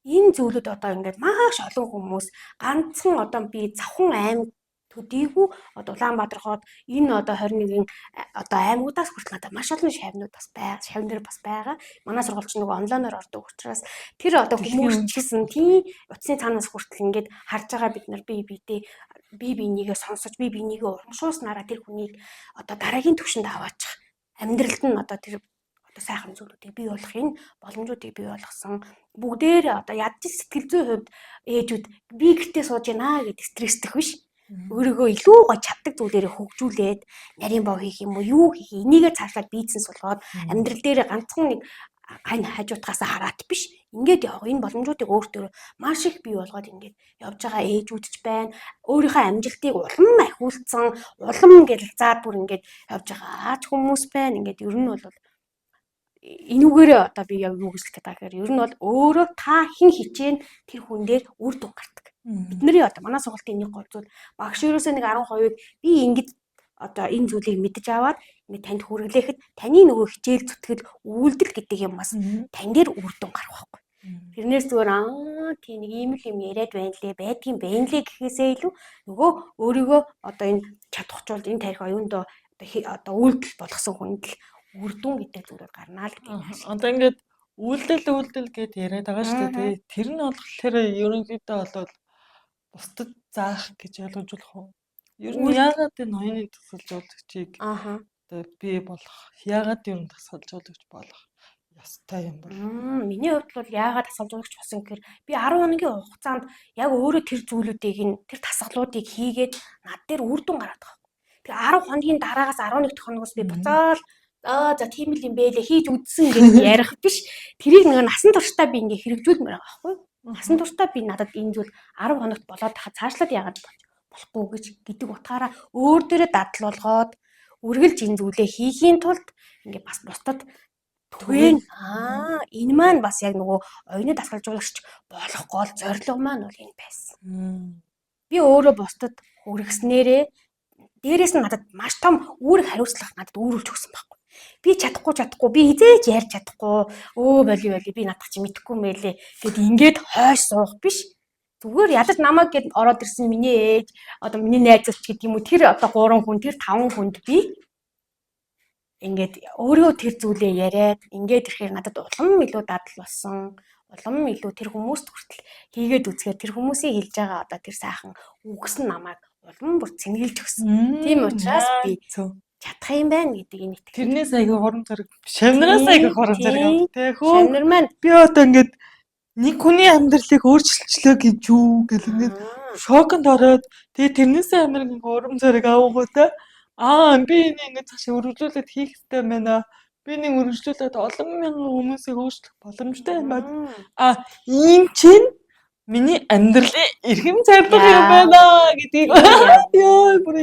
Энэ зүйлүүд одоо ингээд маш олон хүмүүс ганцхан одоо би завхан аймаг төдийгүй одоо Улаанбаатар хот энэ одоо 21-ийн одоо аймагудаас хүртэл надад маш олон шавнууд бас байгаа. Шавнэр бас байгаа. Манай сургуульч нөгөө онлайнаар ордог учраас тэр одоо хүмүүс ч гэсэн тийм утасны цаанаас хүртэл ингээд харж байгаа бид нар бие бинийгээ сонсож бие бинийгээ урамшуулснараа тэр хүнийг одоо дараагийн түвшинд аваачих. Амьдралд нь одоо тэр сайхан зүйлүүдийг бий болгох энэ боломжуудыг бий болгосон. Бүгдээр одоо ядч сэтгэл зүйн хувьд ээжүүд би гэртээ сууж байна гэдэг стрессдэх биш. Өөрийгөө илүү гой чаддаг зүйлээрээ хөгжүүлээд нарийн бов хийх юм уу юу хийх энийгээ цаашлаад бизнес болгоод амьдрал дээр ганцхан нэг хань хажуутгаас хараад биш. Ингээд явах энэ боломжуудыг өөртөө маш их бий болгоод ингээд явж байгаа ээжүүд ч байна. Өөрийнхөө амжилтыг улам ахиулсан, улам гэл заад бүр ингээд явж байгаа хүмүүс байна. Ингээд ер нь бол энүүгээрээ одоо би яг юу гэж хэлэх гээд байгаа гэхээр ер нь бол өөрөө та хэн хичээн тэр хүн дээр үр дүн гардаг. Бидний одоо манай сургалтын нэг гол зүйл багш ерөөсөө нэг 10% би ингэж одоо энэ зүйлийг мэдэж аваад ингэ танд хүргэлээхэд таны нөгөө хичээл зүтгэл үйлдэл гэдэг юм бас тань дээр үр дүн гарах байхгүй. Тэрнээс зүгээр тийм нэг ийм л юм яриад байна лээ байдгийн байна лээ гэхээсээ илүү нөгөө өөрийгөө одоо энэ чадахчулд энэ тарих оюундоо одоо үйлдэл болгосон хүнд л үр дүн гэдэг зүйлүүд гарнаа л гэдэг юм байна. Одоо ингээд үйлдэл гэд яриад байгаа шүү дээ. Тэр нь болохоор ерөнхийдөө бол бусдад заах гэж ойлгож болох уу? Ер нь яагаад энэ хоёрын тасалжуулагчийг одоо бий болох, яагаад ер нь тасалжуулагч болох ёстой юм бол? Миний хувьд бол яагаад тасалжуулагч болсон гэхээр би 10 хоногийн хугацаанд яг өөрөө тэр зүйлүүдийг тэр тасгалуудыг хийгээд над дээр үр дүн гараад байгаа. Тэгээ 10 хоногийн дараагаас 11 дахь хоногоос би буцаал за тийм л юм бэлээ хийж үзсэн гэж ярих биш. Тэрийг нэг насан туршдаа би ингээ хэрэгжүүлмээр байгаа байхгүй юу? Насан туршдаа би надад энэ зүйл 10 хоногт болоод тахад цаашлаад яагаад болохгүй гэдэг утгаараа өөр дээрээ дадлуулгоод үргэлж энэ зүйлээ хийхийн тулд ингээ бас бусдад түгээн энэ маань бас яг нөгөө оюуны дасгалжуулагч болох гол зорилго маань бол энэ байсан. Би өөрөө бусдад хүргэснээрээ дээрээс нь надад маш том үүрэг хариуцлага надад үүрүүлж өгсөн байхгүй. Би чадахгүй би хизээж ярьж чадахгүй боли би надад чи мэдэхгүй мэлээ гэд ингээд хойш суух биш. Зүгээр ядаж намайг гээд ороод ирсэн миний ээж одоо миний найзууч гэдэг юм уу тэр одоо 3 хүн тэр 5 хүнд би ингээд өөрөө тэр зүйлээ яриад ингээд ирэхээр надад улам илүү дадал болсон. Улам илүү тэр хүмүүст хүртэл хийгээд үзэхээр тэр хүмүүсийн хэлж байгаа одоо тэр сайхан үгс нь намайг улам бүр цэнгэлж өгсөн. Тийм учраас би чадах юм байна гэдэг энэ итгэл. Тэрнээс аяга хорон зэрэг шавнараас аяга хорон зэрэг авдаг те. Шавнар маань би одоо ингээд нэг хүний амьдралыг өөрчилчлөө гэж юу гэл ингээд шоконд ороод тэгээ тэрнээс амар ингээд хорон зэрэг авахгүйтэй би энийг ингээд цаашаа өргөжлүүлээд хийх хэрэгтэй байна. Би нэг өргөжлүүлээд олон мянган хүмүүсийг өөрчлөх боломжтой юм байна. Ийм чинь миний амьдралын эрхэм зорилго юм байна гэдгийг ёо бүр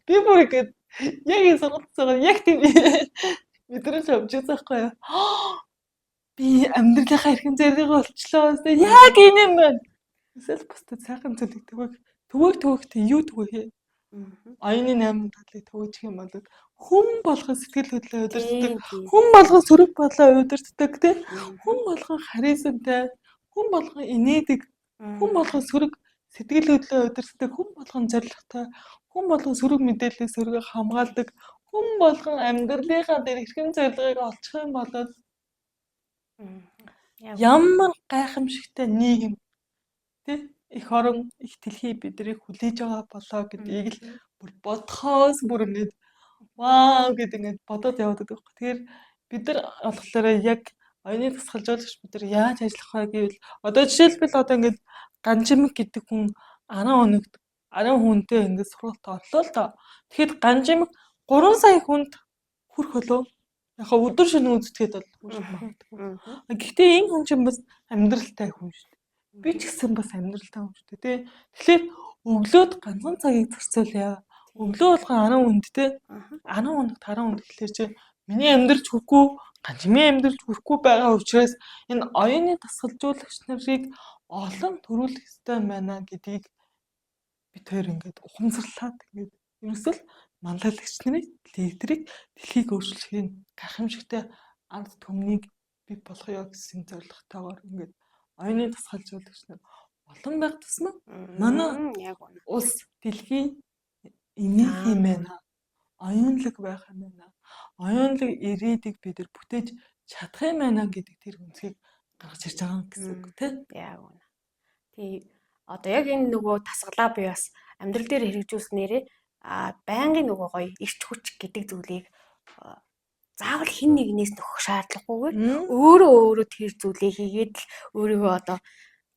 би бүр ингээд яг энэ сургалтцаа яг тийм мэдрэмж авч байгаа байхгүй юу? Би амьдралынхаа эрхэм зорилго болчлоо. Яг энэ юм байна. Эсвэл бусдад сайхан зүйлийг төвөөгтэй юу төвөөхэй? Оюуны 8 талыг төвөөчих юм бол хүн болгон сэтгэл хөдлөлөө удирддаг, хүн болгон сөрөг болоо удирддаг тий. Хүн болгон харизмтай, хүн болгон инээдэг, хүн болгон сөрөг сэтгэл хөдлөлөө удирддаг, хүн болгон зоригтой, хүн болгон сөрөг мэдээллийг сөргөг хамгаалдаг, хүн болгон амьдралынхаа дээр эрхэм зорилгыг олчих юм бол ямар гайхамшигтай нийгэм тий их орон их дэлхий биднийг хүлээж байгаа болоо гэдгийг л бүр бодхоос бүр ингэж вау гэдэг ингэж бодоод яваад байдаг. Тэгэхээр бид нар болохоор яг оюуны тасгалжуулагч бид нар яаж ажиллах вэ гэвэл одоо жишээлбэл одоо ингэж Ганжимэг гэдэг хүн 10 хоногт 10 хүнтэй ингэж сургалт орлоо л доо. Тэгэхэд Ганжимэг 3 сая хүнд хүрэх болов. Яг өдөр шөнө үздэхэд бол хүрэх магадгүй. Гэхдээ энэ хүн чинь бас амьдралтай хүн шүү дээ. Би ч гэсэн бас амьдралтай хүн шүү дээ, тий. Тэгэхээр өглөөд ганцхан цагийг зарцуулъя. Өглөө болгон 10 хүнд тий. 10 хоногт 10 хүнд гэхэлэр чи миний амьдралч хүрхгүй, Ганжимын амьдралч хүрхгүй байгаа учраас энэ оюуны тасгалжуулагч нарыг олон төрүүлэх ёстой байна гэдгийг бид хоёр ингээд ухамсарлаад ингээд ерөөсөл манлайлагч нарын лидерийг дэлхийг өөрчлөхийн гайхамшигтай ард түмнийг бий болгоё гэсэн зорилготойгоор ингээд оюуны тусгайлжуулагч нар олон байх тусмаа манай Яг үнэ. улс дэлхийн энийг юм байна. Оюунлаг байх юм байна. Оюунлаг ирээдийг бид нар бүтээж чадах юм байна гэдэг тэр үнцгийг гаргаж ирж байгаа гэсэн үг тийм. Яг үнэ. Тий одоо яг энэ нөгөө тасгалаа би бас амьдрал дээр хэрэгжүүлснээрээ байнгын нөгөө гоё ирч хүч гэдэг зүйлийг заавал хин нэгнээс нөхөх шаардлагагүйгээр өөрөө тэр зүйлээ хийгээд л өөрийгөө одоо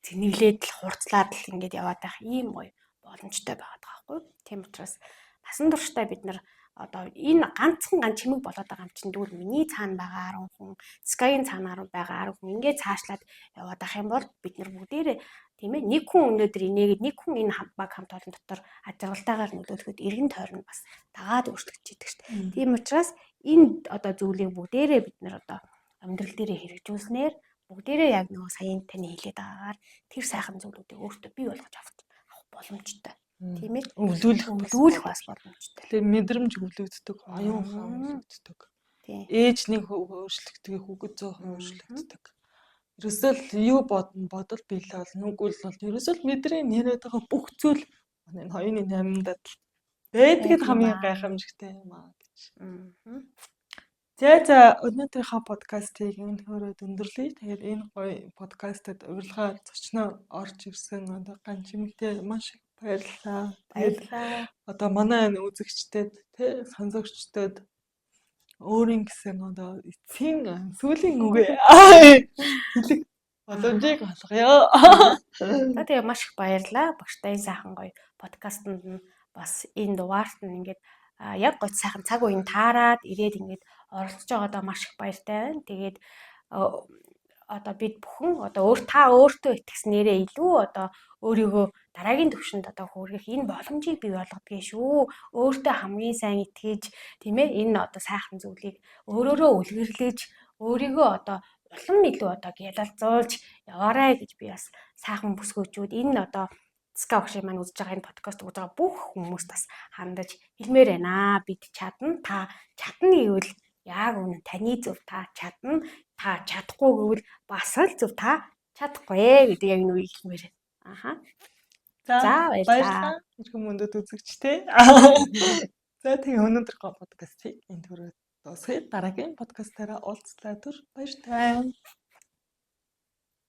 зэнэглээд л хурцлаад л ингэж яваад байх ийм гоё боломжтой байгаад байгаа байхгүй. Тийм учраас насан туршдаа бид нар одоо энэ ганц чимэг болоод байгаа юм чинь тэгвэл миний цаана байгаа 10 хүн, Sky-ийн цаанаар байгаа 10 хүн ингээд цаашлаад яваад ах юм бол бид нар бүгдээрээ тийм ээ нэг хүн өнөөдөр инээгээд нэг хүн энэ баг хамт олон дотор ажиглалтайгаар нөлөөлөхөд эргэн тойрон бас дагаад өөрчлөгдөж идэг шүү дээ. Тийм учраас энэ одоо зүйлийг бүгдээрээ бид нар одоо амьдрал дээрээ хэрэгжүүлснээр бүгдээрээ яг нөгөө саяын таны хэлээд байгаагаар тэр сайхан зүйлүүдийг өөртөө бий болгож авах боломжтой. Тийм ээ. Өвлүүлэх бас боломжтой. Тэр мэдрэмж өвлөгддөг, оюун ухаан өвлөгддөг. Ээж нэг өөрчлөгдөг, хүүхэд 100% өөрчлөгддөг. Ерөөсөө л юу бодол биелээ бол нүгэл бол ерөөсөө л мэдрийн яриад байгаа бүх зүйл энэ 2-8-дад л байдгийг хамгийн гайхамшигтай юм аа гэж. За өнөөдрийнхөө подкастыг өнөхөрөө өндөрлөе. Тэгээд энэ гоё подкастад урилгаар зочноор орж ирсэн одоо Ганчимэгтэй маш их баярлалаа. Баярлалаа. Одоо манай энэ үзэгчдэд тэ сонсогчдод өөрийн гэсэн одоо эцсийн сүүлийн үгээ хэлэх боломжийг олгоё. Тэгээ маш их баярлалаа. Багштай сайхан гоё подкастт нь бас энэ дугаарт нь ингээд яг гоё сайхан цаг үеийн таарад ирээд ингээд оролцож байгаадаа маш их баяртай байна. Тэгээд одоо бид бүхэн одоо өөртөө итгэснээрээ илүү одоо өөрийгөө дараагийн түвшинд одоо хүргэх энэ боломжийг бий болгодгийг шүү. Өөртөө хамгийн сайн итгэж тийм ээ энэ одоо сайхан зүйлийг өөрөөрөө үлгэрлэж өөрийгөө одоо улам илүү одоо гялалзуулж яваарай гэж би бас сайхан бүсгүйчүүд энэ одоо Ska багшийн маань үзэж байгаа энэ подкаст үзэж байгаа бүх хүмүүст бас хандаж хэлмээр байна. Бид чадна. Та чадна гэвэл яг үнэ таны зөв та чадна. Та чадахгүй гэвэл бас л зөв та чадахгүй гэдэг яг энэ үгийг хэлмээр байна. Аха. За баярлалаа. Ирхэн мөндөд үзэгчтэй. За тэгээ өнөөдөр подкастыг энэ төрөөр дуусгая. Дараагийн подкастаараа уулзлаа түр баяртай.